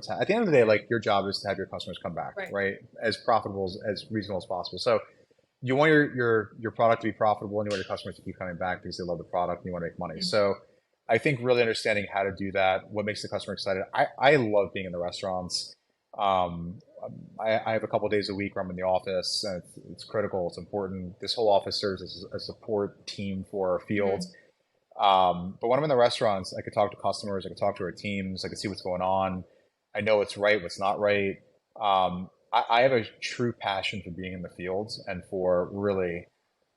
At the end of the day, like your job is to have your customers come back, Right. right? As profitable as reasonable as possible. So you want your product to be profitable, and you want your customers to keep coming back because they love the product and you want to make money. Mhm. So I think really understanding how to do that, what makes the customer excited. I love being in the restaurants. Um, I have a couple of days a week where I'm in the office, and it's critical. It's important. This whole office serves as a support team for our field. Mhm. But when I'm in the restaurants, I could talk to customers, I could talk to our teams, I could see what's going on. I know what's right, what's not right. I have a true passion for being in the fields and for really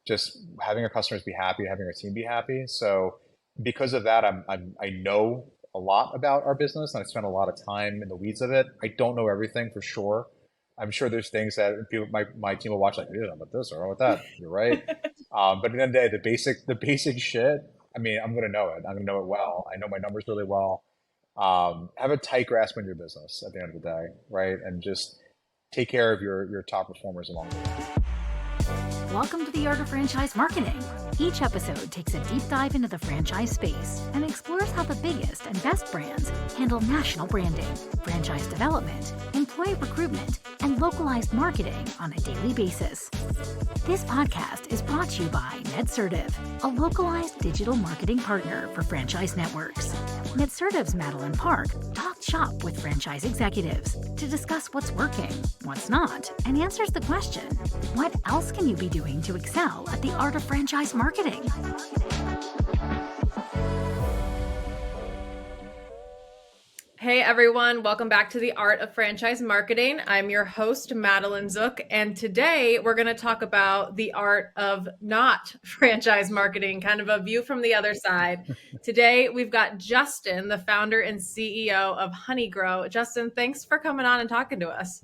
just having our customers be happy, having our team be happy. So because of that, I know a lot about our business and I spend a lot of time in the weeds of it. I don't know everything for sure. I'm sure there's things that people, my team will watch like, yeah, about this or about that. You're right. But at the end of the day, the basic shit, I mean, I'm going to know it. I'm going to know it well. I know my numbers really well. Have a tight grasp on your business at the end of the day, right? And just take care of your top performers along the way. Welcome to the Art of Franchise Marketing. Each episode takes a deep dive into the franchise space and explores how the biggest and best brands handle national branding, franchise development, employee recruitment, and localized marketing on a daily basis. This podcast is brought to you by NetSertive, a localized digital marketing partner for franchise networks. NetSertive's Madeleine Park talks shop with franchise executives to discuss what's working, what's not, and answers the question, what else can you be doing to excel at the art of franchise marketing? Hey everyone, welcome back to the Art of Franchise Marketing. I'm your host, Madeleine Zook, and today we're going to talk about the art of not franchise marketing, kind of a view from the other side. Today we've got Justin, the founder and CEO of Honeygrow. Justin, thanks for coming on and talking to us.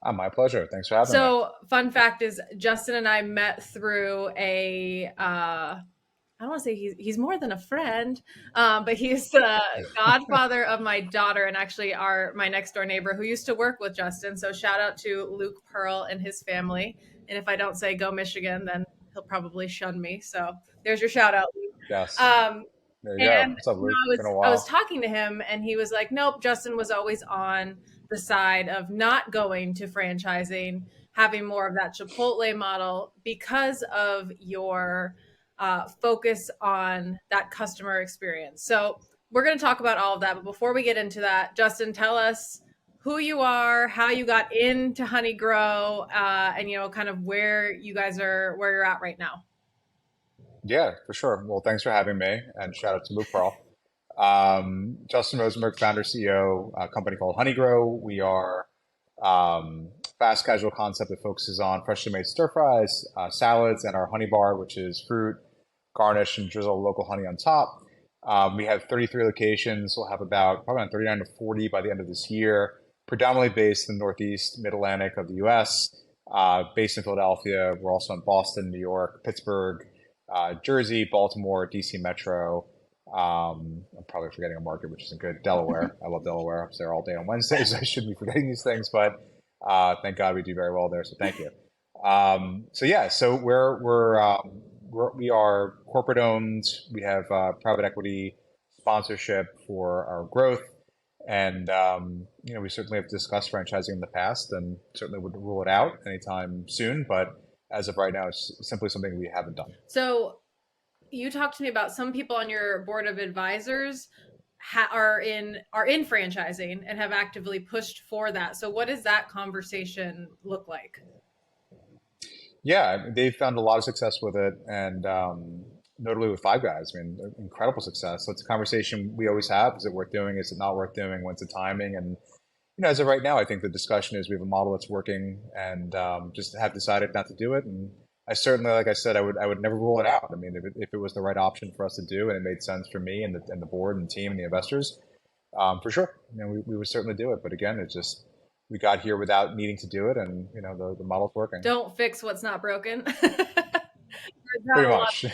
My pleasure. Thanks for having me. So, fun fact is Justin and I met through I don't want to say he's more than a friend, but he's the godfather of my daughter and actually my next door neighbor who used to work with Justin. So shout out to Luke Pearl and his family. And if I don't say go Michigan, then he'll probably shun me. So there's your shout out, Luke. Yes. There you go. And What's up, Luke? Been a I while. was talking to him and he was like, nope, Justin was always on the side of not going to franchising, having more of that Chipotle model because of your focus on that customer experience. So we're going to talk about all of that. But before we get into that, Justin, tell us who you are, how you got into Honeygrow, and kind of where you're at right now. Yeah, for sure. Well, thanks for having me, and shout out to Luke Pearl. Justin Rosenberg, founder, CEO, a company called Honeygrow. We are fast casual concept that focuses on freshly made stir fries, salads, and our honey bar, which is fruit, garnish, and drizzle local honey on top. We have 33 locations. We'll have probably around 39 to 40 by the end of this year, predominantly based in the Northeast, Mid-Atlantic of the U.S., based in Philadelphia. We're also in Boston, New York, Pittsburgh, Jersey, Baltimore, DC Metro. I'm probably forgetting a market, which isn't good. Delaware. I love Delaware. I was there all day on Wednesdays. I shouldn't be forgetting these things, but thank God we do very well there. So thank you. So we are corporate owned. We have private equity sponsorship for our growth, and we certainly have discussed franchising in the past, and certainly would rule it out anytime soon. But as of right now, it's simply something we haven't done. So you talked to me about some people on your board of advisors are in franchising and have actively pushed for that. So what does that conversation look like? Yeah, they've found a lot of success with it, and notably with Five Guys. I mean, incredible success. So it's a conversation we always have. Is it worth doing? Is it not worth doing? When's the timing? And as of right now, I think the discussion is we have a model that's working, and just have decided not to do it. And I certainly, like I said, I would never rule it out. I mean, if it was the right option for us to do, and it made sense for me and the board and the team and the investors, for sure, we would certainly do it. But again, it's just we got here without needing to do it, and the model's working. Don't fix what's not broken. Pretty much.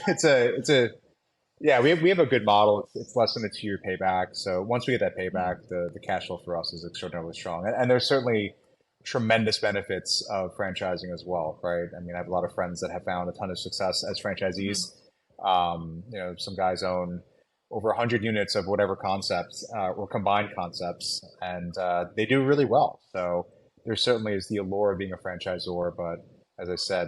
We have a good model. It's less than a 2-year payback. So once we get that payback, the cash flow for us is extraordinarily strong. And there's certainly tremendous benefits of franchising as well, right? I mean, I have a lot of friends that have found a ton of success as franchisees. Some guys own over 100 units of whatever concepts or combined concepts, and they do really well. So there certainly is the allure of being a franchisor, but as I said,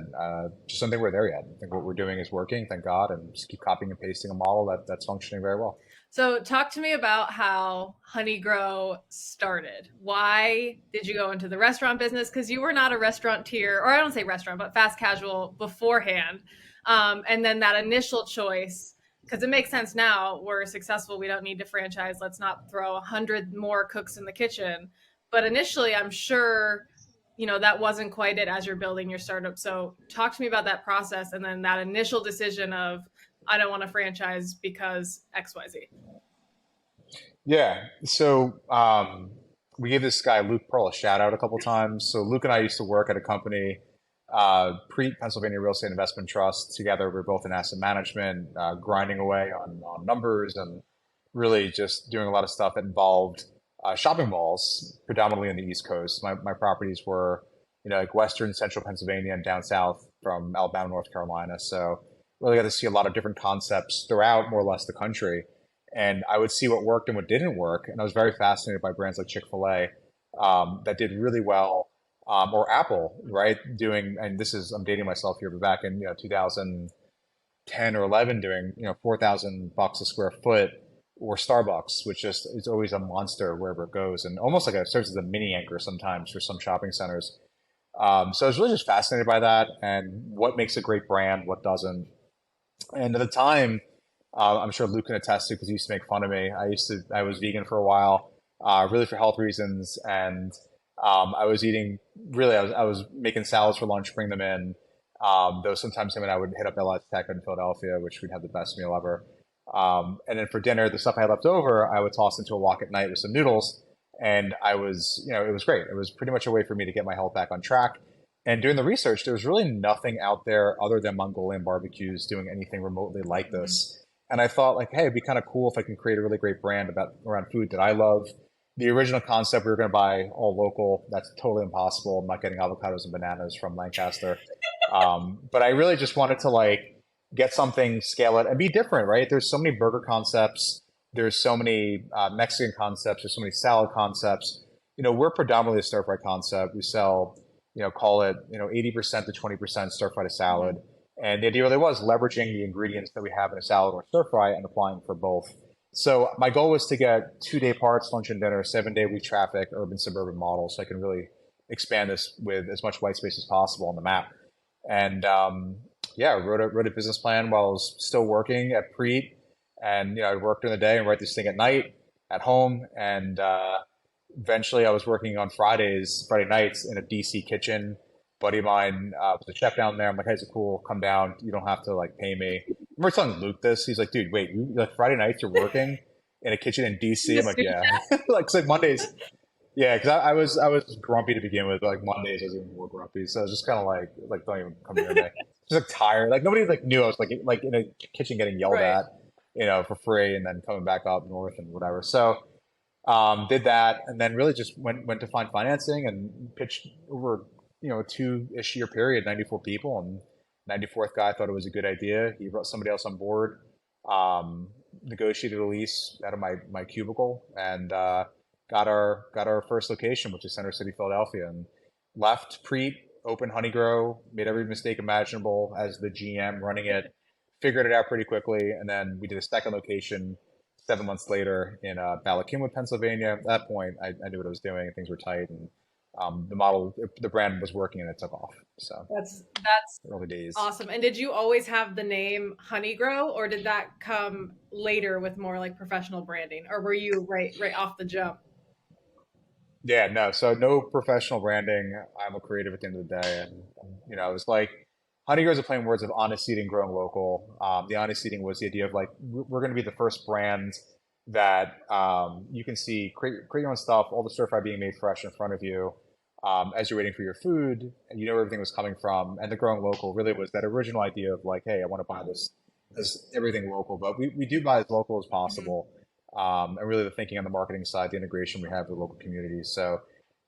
just don't think we're there yet. I think what we're doing is working, thank God, and just keep copying and pasting a model that's functioning very well. So, talk to me about how Honeygrow started. Why did you go into the restaurant business? Because you were not a restaurateur, or I don't say restaurant, but fast casual beforehand. And then that initial choice, because it makes sense now. We're successful. We don't need to franchise. Let's not throw 100 more cooks in the kitchen. But initially, I'm sure, that wasn't quite it as you're building your startup. So, talk to me about that process and then that initial decision of, I don't want to franchise because XYZ. Yeah. So we gave this guy Luke Pearl a shout out a couple times. So Luke and I used to work at a company, Pennsylvania Real Estate Investment Trust. Together, we are both in asset management, grinding away on numbers and really just doing a lot of stuff that involved shopping malls, predominantly on the East Coast. My properties were, like Western, Central Pennsylvania, and down south from Alabama, North Carolina. So really got to see a lot of different concepts throughout more or less the country. And I would see what worked and what didn't work. And I was very fascinated by brands like Chick-fil-A that did really well, or Apple, right? Doing, and this is, I'm dating myself here, but back in 2010 or 11, doing $4,000 a square foot, or Starbucks, which just is always a monster wherever it goes, and almost like it serves as a mini anchor sometimes for some shopping centers. So I was really just fascinated by that and what makes a great brand, what doesn't. And at the time, I'm sure Luke can attest to because he used to make fun of me. I was vegan for a while, really for health reasons, and I was eating really. I was making salads for lunch, bring them in. Though sometimes him and I would hit up LS Tech in Philadelphia, which we'd have the best meal ever. And then for dinner, the stuff I had left over, I would toss into a wok at night with some noodles, and I was, it was great. It was pretty much a way for me to get my health back on track. And doing the research, there was really nothing out there other than Mongolian barbecues doing anything remotely like this. And I thought, like, hey, it'd be kind of cool if I can create a really great brand around food that I love. The original concept, we were going to buy all local. That's totally impossible. I'm not getting avocados and bananas from Lancaster. But I really just wanted to get something, scale it, and be different, right? There's so many burger concepts. There's so many Mexican concepts. There's so many salad concepts. We're predominantly a stir fry concept. We sell, call it, 80% to 20% stir fry to salad. And the idea really was leveraging the ingredients that we have in a salad or stir fry and applying for both. So my goal was to get 2-day parts, lunch and dinner, 7-day week traffic, urban suburban model, so I can really expand this with as much white space as possible on the map. And wrote a business plan while I was still working at Preet. And I worked during the day and write this thing at night at home. And eventually I was working on Friday nights in a DC kitchen. Buddy of mine was a chef down there. I'm like, hey, it's cool. Come down. You don't have to pay me. I remember telling Luke this. He's like, dude, wait, you Friday nights you're working in a kitchen in DC? I'm like, yeah. It's like Mondays. Yeah, because I was grumpy to begin with, but Mondays I was even more grumpy. So I was just kind of like don't even come near me. Just tired. Nobody knew I was like in a kitchen getting yelled Right. at, for free, and then coming back up north and whatever. So did that, and then really just went to find financing and pitched over a 2-ish year period, 94 people, and 94th guy thought it was a good idea. He brought somebody else on board, negotiated a lease out of my cubicle, and got our first location, which is Center City, Philadelphia, and left Preet, opened Honeygrow, made every mistake imaginable as the GM running it, figured it out pretty quickly, and then we did a second location 7 months later in Bala Cynwyd, Pennsylvania. At that point, I knew what I was doing, and things were tight, and the brand was working, and it took off. So That's early days. awesome. And did you always have the name Honeygrow, or did that come later with more professional branding, or were you right off the jump? Yeah, no. So no professional branding. I'm a creative at the end of the day, and I was like, Honeygrow is a plain words of honest eating, growing local. The honest eating was the idea of we're going to be the first brand that you can see create your own stuff, all the stir fry being made fresh in front of you as you're waiting for your food, and where everything was coming from. And the growing local really was that original idea of hey, I want to buy this everything local, but we do buy as local as possible. And really the thinking on the marketing side, the integration we have with local communities. So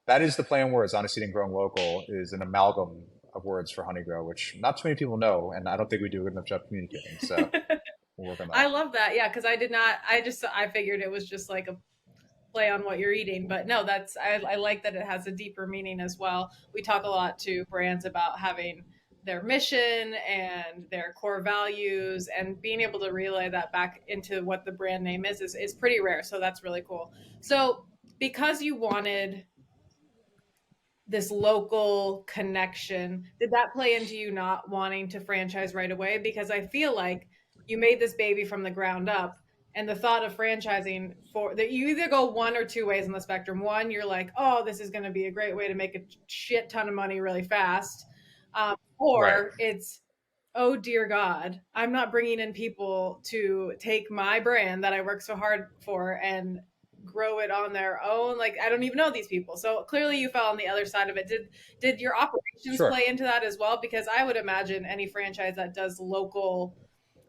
that is the play on words. Honest eating, growing local is an amalgam of words for Honeygrow, which not too many people know, and I don't think we do a good enough job communicating. So we'll work on I that. love that. Yeah, because I did not. I figured it was just like a play on what you're eating, but no, I like that it has a deeper meaning as well. We talk a lot to brands about having their mission and their core values, and being able to relay that back into what the brand name is pretty rare. So that's really cool. So because you wanted this local connection, did that play into you not wanting to franchise right away? Because I feel like you made this baby from the ground up, and the thought of franchising, for that, you either go one or two ways on the spectrum. One, you're like, oh, this is going to be a great way to make a shit ton of money really fast, Right. or it's, oh dear God, I'm not bringing in people to take my brand that I work so hard for and grow it on their own. Like, I don't even know these people. So clearly you fell on the other side of it. Did your operations Sure. play into that as well? Because I would imagine any franchise that does local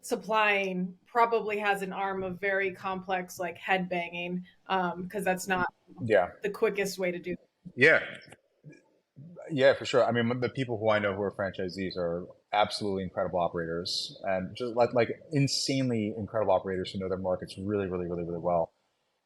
supplying probably has an arm of very complex, like, head banging, because that's not Yeah. the quickest way to do it. Yeah. Yeah, for sure. I mean, the people who I know who are franchisees are absolutely incredible operators, and just like insanely incredible operators who know their markets really, really, really, really well.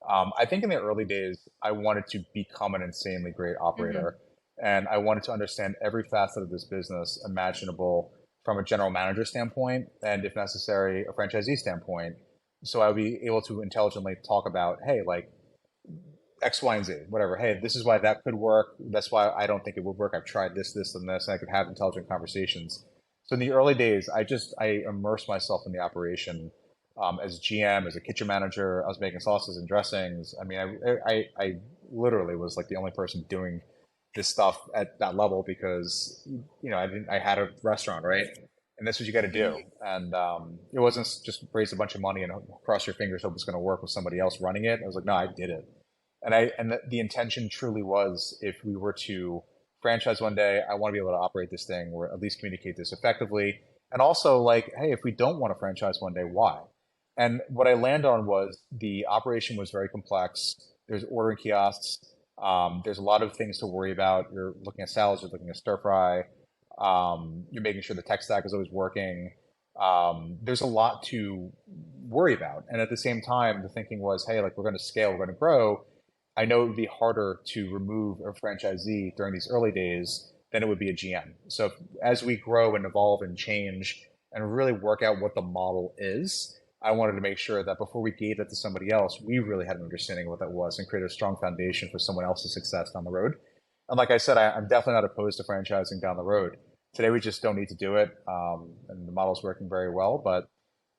I think in the early days, I wanted to become an insanely great Mm-hmm. operator, and I wanted to understand every facet of this business imaginable from a general manager standpoint, and if necessary, a franchisee standpoint. So I would be able to intelligently talk about, hey, like X, Y, and Z, whatever. Hey, this is why that could work. That's why I don't think it would work. I've tried this, this, and this, and I could have intelligent conversations. So in the early days, I immersed myself in the operation as GM, as a kitchen manager. I was making sauces and dressings. I mean, I literally was like the only person doing this stuff at that level because I had a restaurant, right? And that's what you got to do. Mm-hmm. And it wasn't just raise a bunch of money and cross your fingers hope it's going to work with somebody else running it. I was like, no, I did it. And the intention truly was, if we were to franchise one day, I want to be able to operate this thing or at least communicate this effectively. And also, like, hey, if we don't want to franchise one day, why? And what I landed on was the operation was very complex. There's ordering kiosks. There's a lot of things to worry about. You're looking at salads, you're looking at stir fry. You're making sure the tech stack is always working. There's a lot to worry about. And at the same time, the thinking was, hey, like, we're going to scale, we're going to grow. I know it would be harder to remove a franchisee during these early days than it would be a GM. So as we grow and evolve and change and really work out what the model is, I wanted to make sure that before we gave it to somebody else, we really had an understanding of what that was and create a strong foundation for someone else's success down the road. And like I said, I'm definitely not opposed to franchising down the road. Today, we just don't need to do it, and the model's working very well. But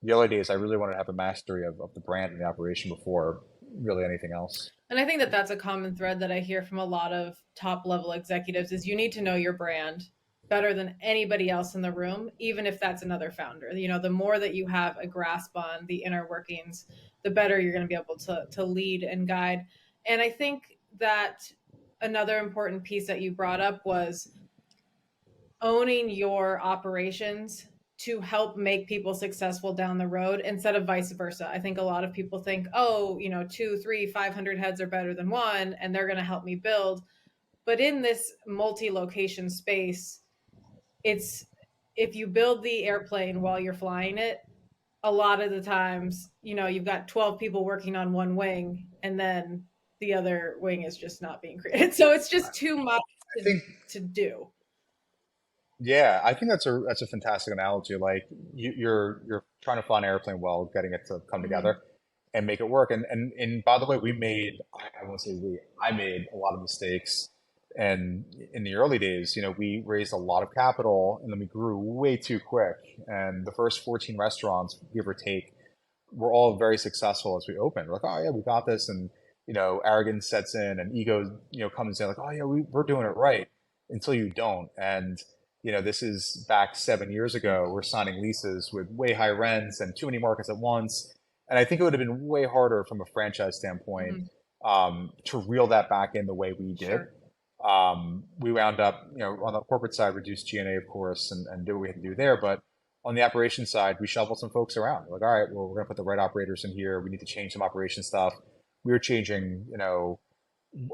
the early days, I really wanted to have a mastery of the brand and the operation before really anything else. And I think that that's a common thread that I hear from a lot of top level executives is you need to know your brand better than anybody else in the room, even if that's another founder. You know, the more that you have a grasp on the inner workings, the better you're going to be able to lead and guide. And I think that another important piece that you brought up was owning your operations to help make people successful down the road instead of vice versa. I think a lot of people think, oh, you know, 2, 3, 500 heads are better than one, and they're going to help me build. But in this multi-location space, it's, if you build the airplane while you're flying it, a lot of the times, you know, you've got 12 people working on one wing, and then the other wing is just not being created. So it's just too much I think, to do. yeah, I think that's a fantastic analogy. Like you're trying to fly an airplane well, getting it to come Mm-hmm. together and make it work. And by the way, I won't say we, I made a lot of mistakes. And in the early days, we raised a lot of capital and then we grew way too quick. And the first 14 restaurants, give or take, were all very successful as we opened. We're like, oh yeah, we got this. And, arrogance sets in and ego, comes in like, oh yeah, we're doing it right until you don't. And, this is back 7 years ago. We're signing leases with way high rents and too many markets at once. And I think it would have been way harder from a franchise standpoint Mm-hmm. to reel that back in the way we did. Sure. We wound up, on the corporate side, reduced G&A, of course, and do what we had to do there. But on the operations side, we shuffled some folks around. We're like, all right, well, we're going to put the right operators in here. We need to change some operation stuff. We were changing,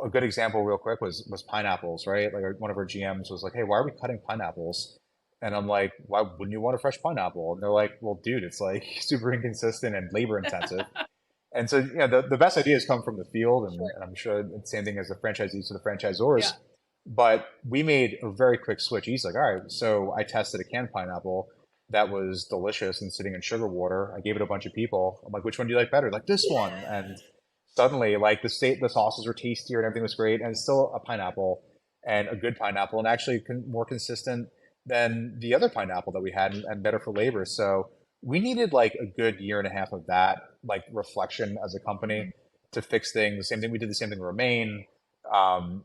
a good example real quick was pineapples, right? Like one of our GMs was like, hey, why are we cutting pineapples? And I'm like, why wouldn't you want a fresh pineapple? And they're like, well, dude, it's like super inconsistent and labor intensive. And so, the best ideas come from the field, Sure. and I'm sure the same thing as the franchisees to the franchisors. Yeah. But we made a very quick switch. He's like, all right, so I tested a canned pineapple that was delicious and sitting in sugar water. I gave it a bunch of people. I'm like, which one do you like better? Like this one. And suddenly, like the sauces were tastier and everything was great, and it's still a pineapple and a good pineapple, and actually more consistent than the other pineapple that we had, and better for labor. So we needed like a good year and a half of that, like reflection as a company to fix things. Same thing, we did the same thing with Remain.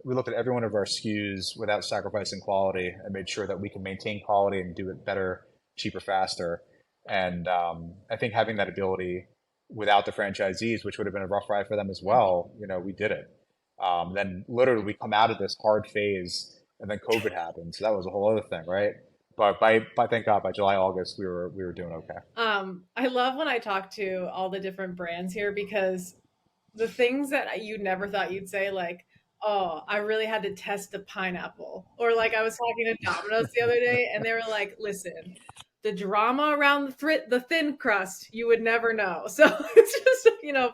We looked at every one of our SKUs without sacrificing quality and made sure that we can maintain quality and do it better, cheaper, faster. And I think having that ability without the franchisees, which would have been a rough ride for them as well, we did it. Then literally we come out of this hard phase, and then COVID happened, so that was a whole other thing, right? But by thank God, by July, August, we were doing okay. I love when I talk to all the different brands here because the things that you never thought you'd say, like, oh, I really had to test the pineapple. Or like I was talking to Domino's the other day and they were like, listen, the drama around the thin crust, you would never know. So it's just,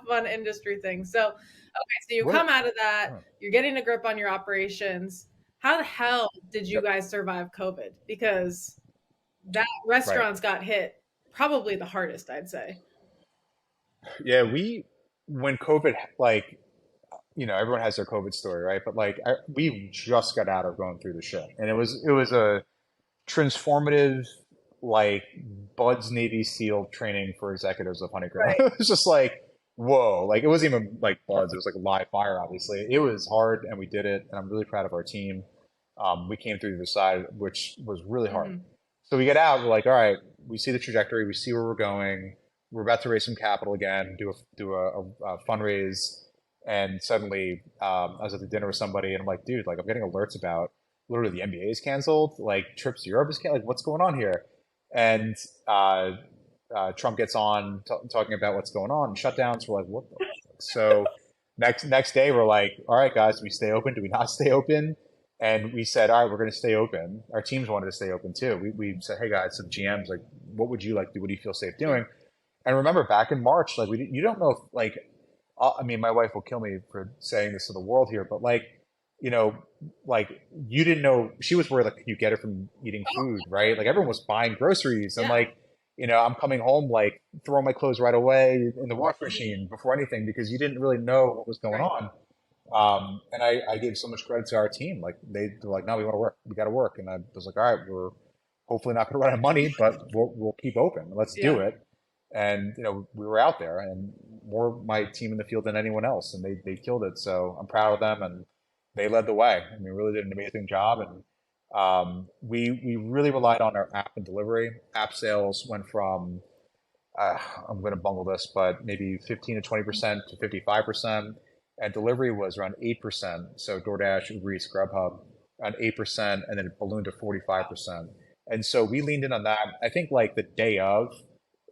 fun industry thing. So, okay, so you What? come out of that, Oh, you're getting a grip on your operations. How the hell did you yep, guys survive COVID? Because that right. restaurants got hit probably the hardest, I'd say. Yeah, we when COVID, like, everyone has their COVID story, right? But like, we just got out of going through the shit, and it was a transformative, like, Bud's Navy SEAL training for executives of Honeygrow. Right. It was just like, whoa, like it wasn't even like Bud's, it was like live fire, obviously. It was hard, and we did it, and I'm really proud of our team. We came through the side, which was really hard. Hmm. So we get out, we're like, all right, we see the trajectory, we see where we're going. We're about to raise some capital again, do a fundraise, and suddenly I was at the dinner with somebody, and I'm like, dude, like I'm getting alerts about literally the NBA is canceled, like trips to Europe is canceled, like what's going on here? And uh, Trump gets on talking about what's going on, shutdowns. We're like, what the fuck? So next day, we're like, all right, guys, do we stay open? Do we not stay open? And we said, all right, we're going to stay open. Our teams wanted to stay open too. We said, hey guys, some GMs, like, what would you like to do? What do you feel safe doing? And remember, back in March, like you don't know if, like, I mean, my wife will kill me for saying this to the world here, but like, you know, like you didn't know, she was worried, like, could you get it from eating food, right? Like everyone was buying groceries, and Yeah. like, I'm coming home, like throwing my clothes right away in the washing machine before anything, because you didn't really know what was going Right. on. And I gave so much credit to our team. Like they're like, no, we want to work. We got to work. And I was like, all right, we're hopefully not going to run out of money, but we'll keep open. Let's do Yeah. it. And we were out there, and more my team in the field than anyone else, and they killed it. So I'm proud of them, and they led the way. I mean, really did an amazing job. And we really relied on our app and delivery. App sales went from I'm going to bungle this, but maybe 15 to 20% to 55%. And delivery was around 8%. So DoorDash, Uber Eats, Grubhub, around 8%, and then it ballooned to 45%. And so we leaned in on that. I think like the day of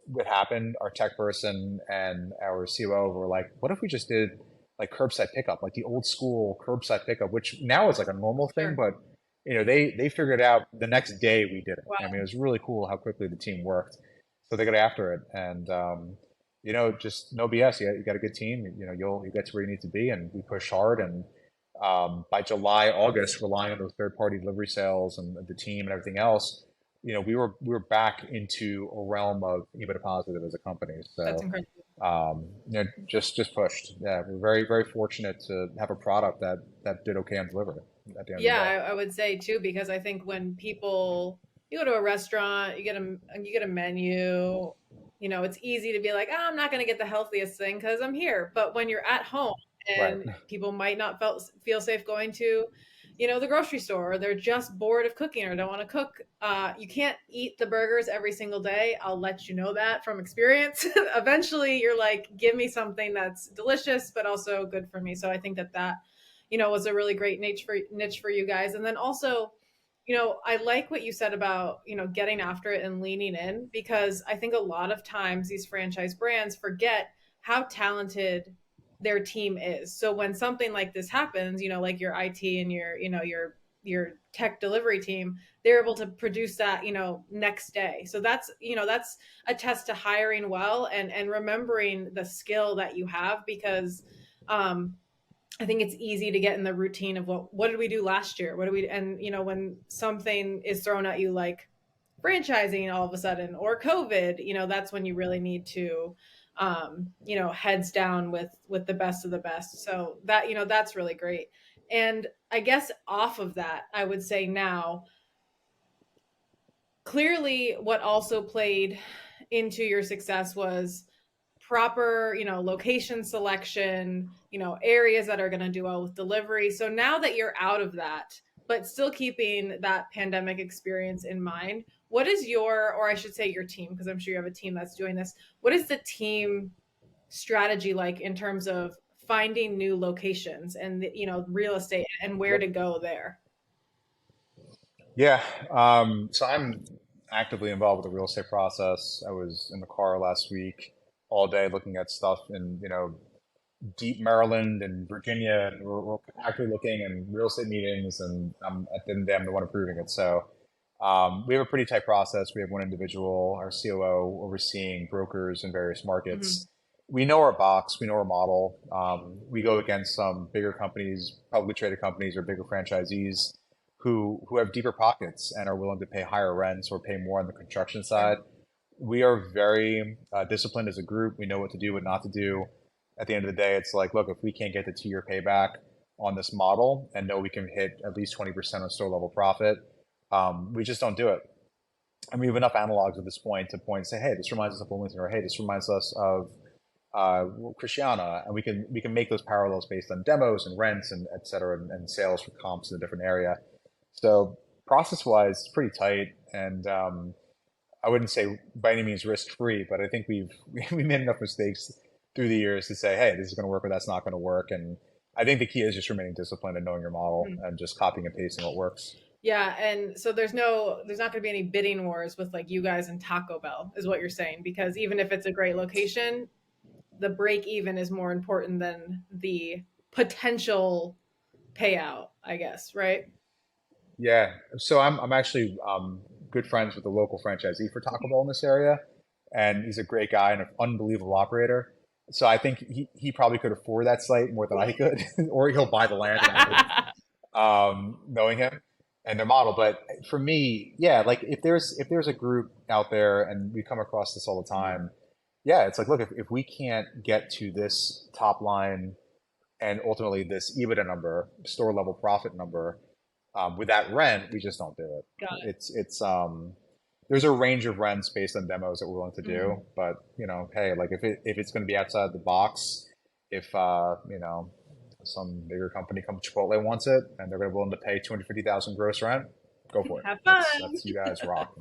what happened, our tech person and our COO were like, what if we just did like curbside pickup, like the old school curbside pickup, which now is like a normal thing, Sure. but they figured it out the next day we did it. I mean, Wow. it was really cool how quickly the team worked. So they got after it, and just no BS. You got a good team. You get to where you need to be, and we push hard. And by July, August, relying on those third party delivery sales and the team and everything else, we were back into a realm of EBITDA positive as a company. That's So incredible. just pushed. Yeah, we're very very fortunate to have a product that did okay on delivery at the end of Yeah, the day. I would say too, because I think when people you go to a restaurant, you get a menu, it's easy to be like, oh, I'm not going to get the healthiest thing because I'm here. But when you're at home Right. and people might not feel safe going to, the grocery store, or they're just bored of cooking or don't want to cook, you can't eat the burgers every single day. I'll let you know that from experience. Eventually, you're like, give me something that's delicious but also good for me. So I think that was a really great niche for you guys. And then also, I like what you said about, getting after it and leaning in, because I think a lot of times these franchise brands forget how talented their team is. So when something like this happens, like your IT and your your tech delivery team, they're able to produce that, next day. So that's a test to hiring well and remembering the skill that you have, because I think it's easy to get in the routine of what did we do last year? What do we, and when something is thrown at you like franchising all of a sudden, or COVID, that's when you really need to, heads down with the best of the best. So that, that's really great. And I guess off of that, I would say now, clearly what also played into your success was proper, location selection, areas that are going to do well with delivery. So now that you're out of that, but still keeping that pandemic experience in mind, what is your, or I should say your team, because I'm sure you have a team that's doing this. What is the team strategy like in terms of finding new locations and, real estate and where Yep. to go there? Yeah. So I'm actively involved with the real estate process. I was in the car last week all day looking at stuff in, deep Maryland and Virginia, and we're actually looking in real estate meetings, and I'm at the end of the day, I'm the one approving it. So we have a pretty tight process. We have one individual, our COO, overseeing brokers in various Mm-hmm. markets. We know our box, we know our model. We go against some bigger companies, publicly traded companies, or bigger franchisees who have deeper pockets and are willing to pay higher rents or pay more on the construction Sure. side. We are very disciplined as a group. We know what to do, what not to do. At the end of the day, it's like, look, if we can't get the 2-year payback on this model and know we can hit at least 20% of store level profit, we just don't do it. And we have enough analogs at this point to point and say, hey, this reminds us of Bloomington, or hey, this reminds us of Christiana, and we can make those parallels based on demos and rents and et cetera, and sales for comps in a different area. So process wise, it's pretty tight, and I wouldn't say by any means risk free, but I think we made enough mistakes through the years to say, hey, this is going to work or that's not going to work. And I think the key is just remaining disciplined and knowing your model Mhm. and just copying and pasting what works. Yeah, and so there's not going to be any bidding wars with like you guys and Taco Bell, is what you're saying, because even if it's a great location, the break even is more important than the potential payout, I guess, right? Yeah. So I'm actually good friends with the local franchisee for Taco Bell in this area, and he's a great guy and an unbelievable operator. So I think he probably could afford that site more than I could, or he'll buy the land and I would, knowing him and their model. But for me, yeah, like if there's a group out there, and we come across this all the time, yeah, it's like, look, if we can't get to this top line and ultimately this EBITDA number, store level profit number, with that rent, we just don't do it. Got it. It's there's a range of rents based on demos that we're willing to do, Mhm. but hey, like if it's going to be outside the box, if some bigger company come Chipotle wants it and they're going to be willing to pay 250,000 gross rent, go for it. Have fun. That's you guys rock.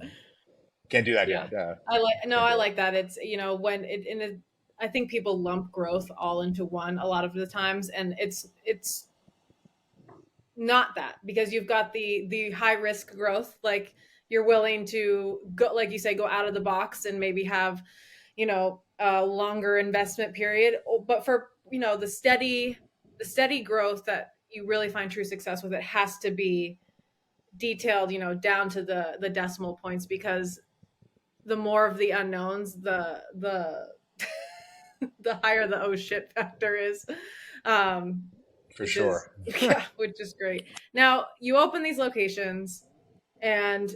Can't do that Yeah. yet. Yeah, I like, no, can't I do it. like that. It's, when it in a, I think people lump growth all into one a lot of the times, and it's not that, because you've got the high risk growth, like you're willing to go, like you say, go out of the box and maybe have, a longer investment period. But for, the steady growth that you really find true success with, it has to be detailed, down to the decimal points, because the more of the unknowns, the the higher the oh shit factor is. Um, For which is, sure. yeah, which is great. Now you open these locations, and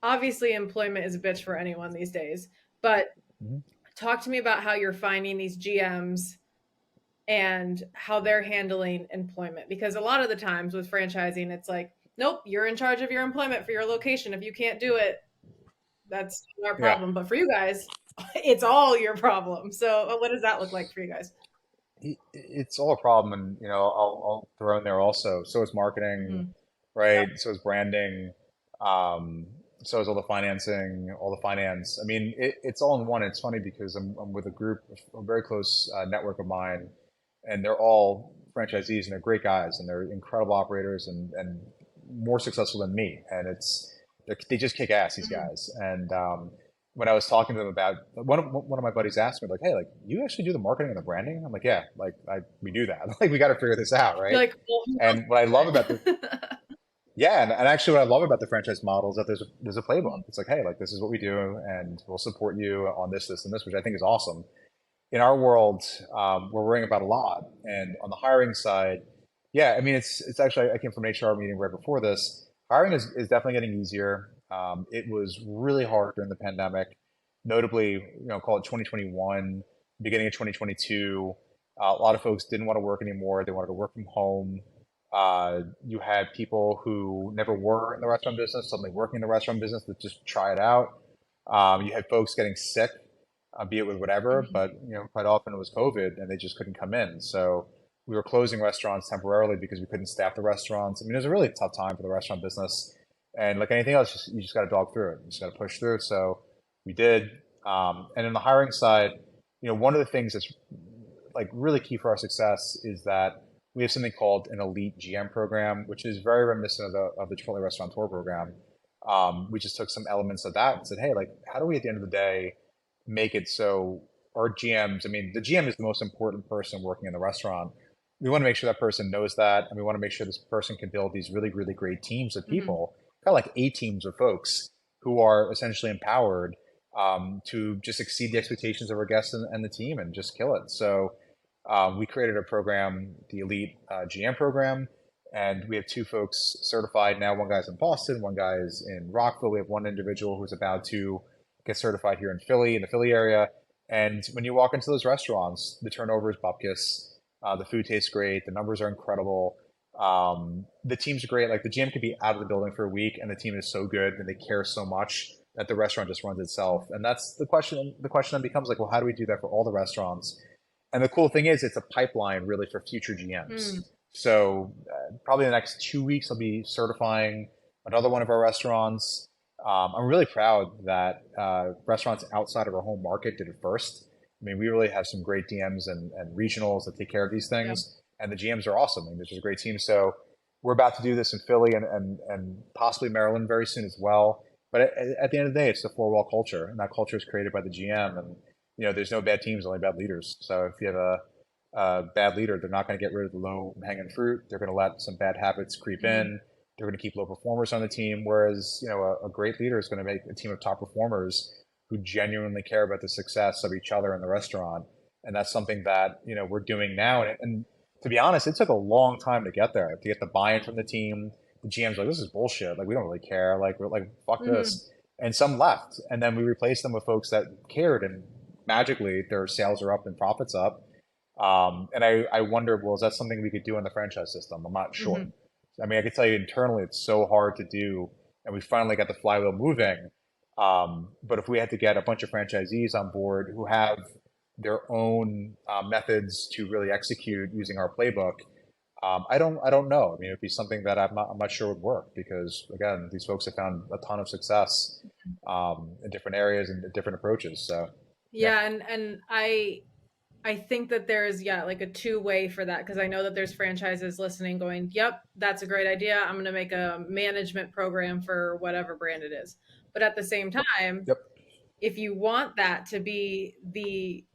obviously employment is a bitch for anyone these days. But Mhm. talk to me about how you're finding these GMs and how they're handling employment, because a lot of the times with franchising, it's like, nope, you're in charge of your employment for your location. If you can't do it, that's our Yeah. problem. But for you guys, it's all your problem. So what does that look like for you guys? It's all a problem, and I'll throw in there also. So is marketing, Mm-hmm. right? So is branding, um, so is all the financing, all the finance. I mean, it's all in one. It's funny because I'm with a group, a very close network of mine, and they're all franchisees, and they're great guys, and they're incredible operators, and more successful than me. And they just kick ass, these Mm-hmm. guys. And when I was talking to them about one of my buddies asked me like, "Hey, like you actually do the marketing and the branding?" I'm like, "Yeah, like we do that. Like we got to figure this out, You're right?" like, well, who else And what I love is about doing it? Yeah, and actually, what I love about the franchise model is that there's a playbook. It's like, hey, like this is what we do, and we'll support you on this, this, and this, which I think is awesome. In our world, we're worrying about a lot, and on the hiring side, yeah, I mean, it's actually I came from an HR meeting right before this. Hiring is definitely getting easier. It was really hard during the pandemic, notably, call it 2021, beginning of 2022. A lot of folks didn't want to work anymore. They wanted to work from home. You had people who never were in the restaurant business, suddenly working in the restaurant business to just try it out. You had folks getting sick, be it with whatever, Mhm. but quite often it was COVID and they just couldn't come in. So we were closing restaurants temporarily because we couldn't staff the restaurants. I mean, it was a really tough time for the restaurant business. And like anything else, you just got to dog through it. You just got to push through it. So we did. And in the hiring side, one of the things that's like really key for our success is that we have something called an elite GM program, which is very reminiscent of the Chipotle restaurateur program. We just took some elements of that and said, hey, like, how do we at the end of the day make it so our GMs, I mean, the GM is the most important person working in the restaurant. We want to make sure that person knows that, and we want to make sure this person can build these really, really great teams of Mhm. people, kind of like A teams of folks who are essentially empowered to just exceed the expectations of our guests and the team and just kill it. So we created a program, the Elite GM program, and we have two folks certified now. One guy's in Boston, one guy is in Rockville. We have one individual who's about to get certified here in Philly, in the Philly area. And when you walk into those restaurants, the turnover is bupkis. The food tastes great. The numbers are incredible. The team's great. Like the GM could be out of the building for a week, and the team is so good and they care so much that the restaurant just runs itself. And that's the question. The question then becomes like, well, how do we do that for all the restaurants? And the cool thing is, it's a pipeline really for future GMs. Mm. So probably in the next 2 weeks, I'll be certifying another one of our restaurants. I'm really proud that restaurants outside of our home market did it first. I mean, we really have some great DMs and regionals that take care of these Yeah. things, and the GMs are awesome. I mean, this is a great team. So we're about to do this in Philly and possibly Maryland very soon as well. But at the end of the day, it's the four-wall culture, and that culture is created by the GM. And there's no bad teams, only bad leaders. So if you have a bad leader, they're not going to get rid of the low hanging fruit. They're going to let some bad habits creep Mhm. in. They're going to keep low performers on the team. Whereas, a great leader is going to make a team of top performers who genuinely care about the success of each other in the restaurant. And that's something that, we're doing now. And to be honest, it took a long time to get there, to get the buy-in from the team. The GM's like, this is bullshit. Like, we don't really care. Like, we're like, fuck Mhm. this. And some left. And then we replaced them with folks that cared, and magically their sales are up and profits up. And I wonder, well, is that something we could do in the franchise system? I'm not sure. Mhm. I mean, I can tell you internally, it's so hard to do, and we finally got the flywheel moving. But if we had to get a bunch of franchisees on board who have their own methods to really execute using our playbook, I don't know. I mean, it'd be something that I'm not sure would work because again, these folks have found a ton of success in different areas and different approaches. So, yeah, Yeah, and I think that there's, yeah, like a two-way for that, because I know that there's franchises listening going, "Yep, that's a great idea. I'm going to make a management program for whatever brand it is." But at the same time, yep, if you want that to be the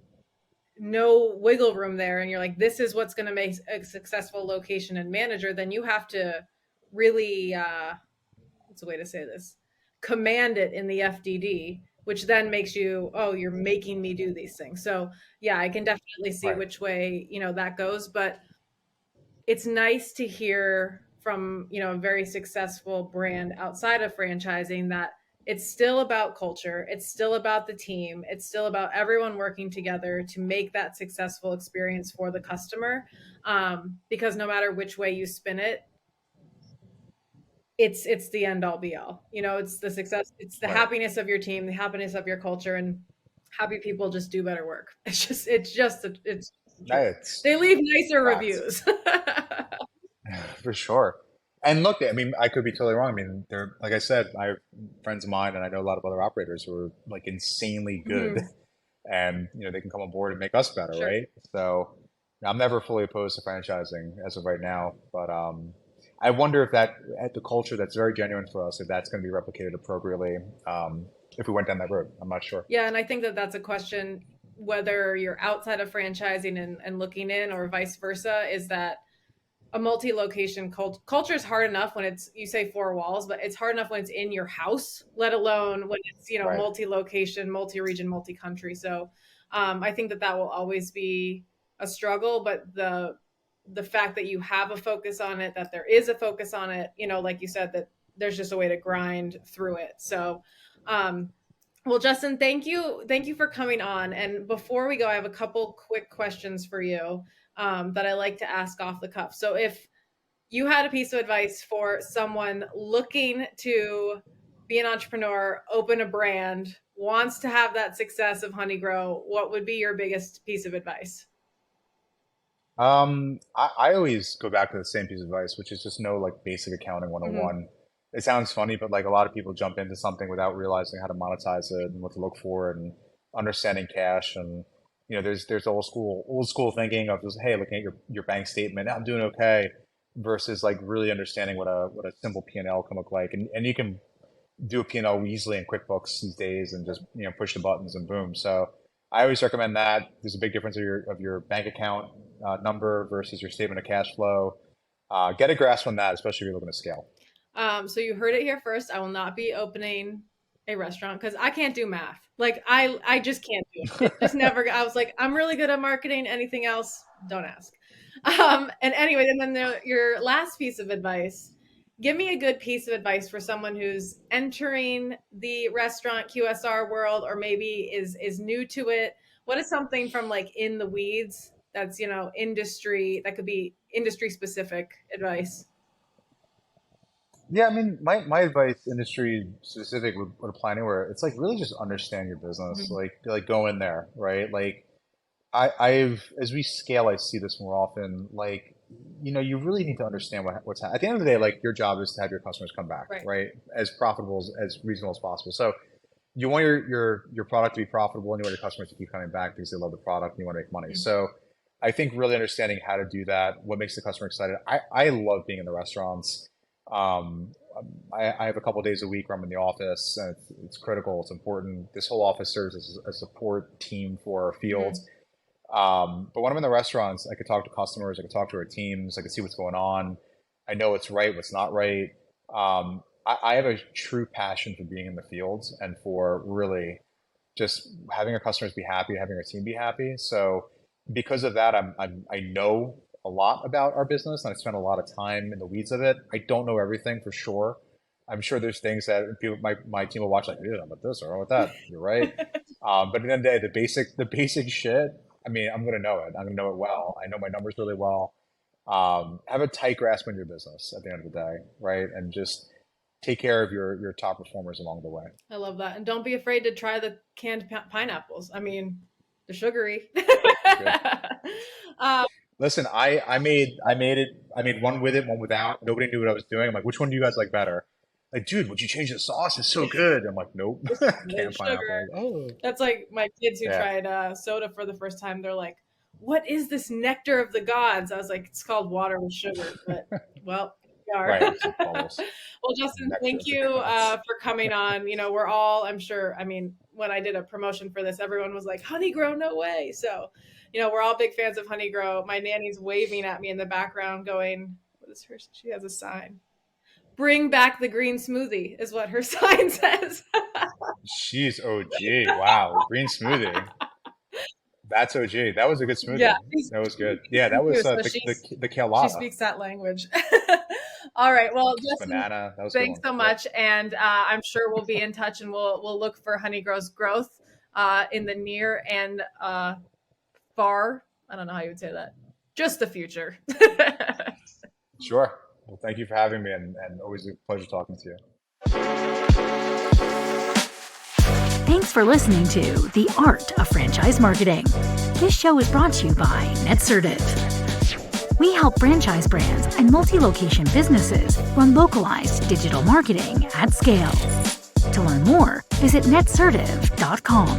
no wiggle room there and you're like, this is what's going to make a successful location and manager, then you have to really what's the way to say this, command it in the FDD, which then makes you, oh, you're making me do these things. So yeah, I can definitely see right. which way that goes. But it's nice to hear from a very successful brand outside of franchising that it's still about culture, it's still about the team, it's still about everyone working together to make that successful experience for the customer. Because no matter which way you spin it, it's the end all be all. It's the success, it's the Right. happiness of your team, the happiness of your culture, and happy people just do better work. It's the truth. It's They leave nicer facts reviews. for sure. And look, I mean, I could be totally wrong. I mean, they're like I said, I have friends of mine, and I know a lot of other operators who are like insanely good, Mhm. and they can come on board and make us better, Sure. right? So I'm never fully opposed to franchising as of right now, but I wonder if that at the culture that's very genuine for us, if that's going to be replicated appropriately, if we went down that road. I'm not sure. Yeah, and I think that that's a question, whether you're outside of franchising and looking in or vice versa, is that a multi-location culture is hard enough when it's, you say four walls, but it's hard enough when it's in your house, let alone when it's, Right. multi-location, multi-region, multi-country. So I think that will always be a struggle, but the fact that you have a focus on it, that there is a focus on it, like you said, that there's just a way to grind through it. So well, Justin, thank you for coming on. And before we go, I have a couple quick questions for you that I like to ask off the cuff. So if you had a piece of advice for someone looking to be an entrepreneur, open a brand, wants to have that success of Honeygrow, what would be your biggest piece of advice? I always go back to the same piece of advice, which is just know like basic accounting Mm-hmm. 101. It sounds funny, but like a lot of people jump into something without realizing how to monetize it and what to look for and understanding cash. And there's old school thinking of just, hey, looking at your bank statement, I'm doing okay, versus like really understanding what a simple P&L can look like. And you can do a P&L easily in QuickBooks these days and just push the buttons and boom. So I always recommend that. There's a big difference of your bank account number versus your statement of cash flow. Get a grasp on that, especially if you're looking to scale. So you heard it here first. I will not be opening a restaurant because I can't do math. Like I just can't do it. It just never. I was like, I'm really good at marketing. Anything else, don't ask. And anyway, and then your last piece of advice. Give me a good piece of advice for someone who's entering the restaurant QSR world, or maybe is new to it. What is something from like in the weeds that's industry, that could be industry specific advice? Yeah, I mean, my advice, industry specific, would apply anywhere. It's like really just understand your business, Mhm. like go in there, right? Like I've as we scale, I see this more often. Like, you really need to understand what's happening. At the end of the day, like your job is to have your customers come back, Right. right? As profitable as reasonable as possible. So you want your product to be profitable, and you want your customers to keep coming back because they love the product and you want to make money. Mhm. So I think really understanding how to do that, what makes the customer excited. I love being in the restaurants. Um, I have a couple of days a week where I'm in the office, and it's critical. It's important. This whole office serves as a support team for our field. Mhm. But when I'm in the restaurants, I could talk to customers, I could talk to our teams, I could see what's going on. I know what's right, what's not right. I have a true passion for being in the fields and for really just having our customers be happy, having our team be happy. So because of that, I know a lot about our business and I spend a lot of time in the weeds of it. I don't know everything for sure. I'm sure there's things that people, my team will watch like, yeah, about this or about that. You're right. But at the end of the day, the basic shit, I mean, I'm gonna know it. I'm gonna know it well. I know my numbers really well. Have a tight grasp on your business at the end of the day, right? And just take care of your top performers along the way. I love that. And don't be afraid to try the canned pineapples. I mean, they're sugary. Good. um, Listen, I made one with it, one without. Nobody knew what I was doing. I'm like, which one do you guys like better? Like, dude, would you change the sauce? It's so good. I'm like, nope. no Canned sugar. pineapple. Like, oh, That's like my kids who yeah, tried soda for the first time. They're like, "What is this nectar of the gods?" I was like, "It's called water with sugar." But well, we are. right. It's like bubbles. Well, Justin, Nectar thank of the you gods. for coming on. We're all, I'm sure. I mean, when I did a promotion for this, everyone was like, "Honeygrow, no way!" So, we're all big fans of Honeygrow. My nanny's waving at me in the background, going, "What is her?" She has a sign. Bring back the green smoothie is what her sign says. Jeez, OG. Wow. Green smoothie. That's OG. That was a good Yeah, smoothie. That was good. Yeah, that was so the she Kealata. speaks that language. All right. Well, Just Justin, banana. That was a good thanks one. so Yep. much, and I'm sure we'll be in touch, and we'll look for Honeygrow's growth in the near and far. I don't know how you would say that. Just the future. Sure. Well, thank you for having me, and always a pleasure talking to you. Thanks for listening to The Art of Franchise Marketing. This show is brought to you by NetCertive. We help franchise brands and multi-location businesses run localized digital marketing at scale. To learn more, visit netcertive.com.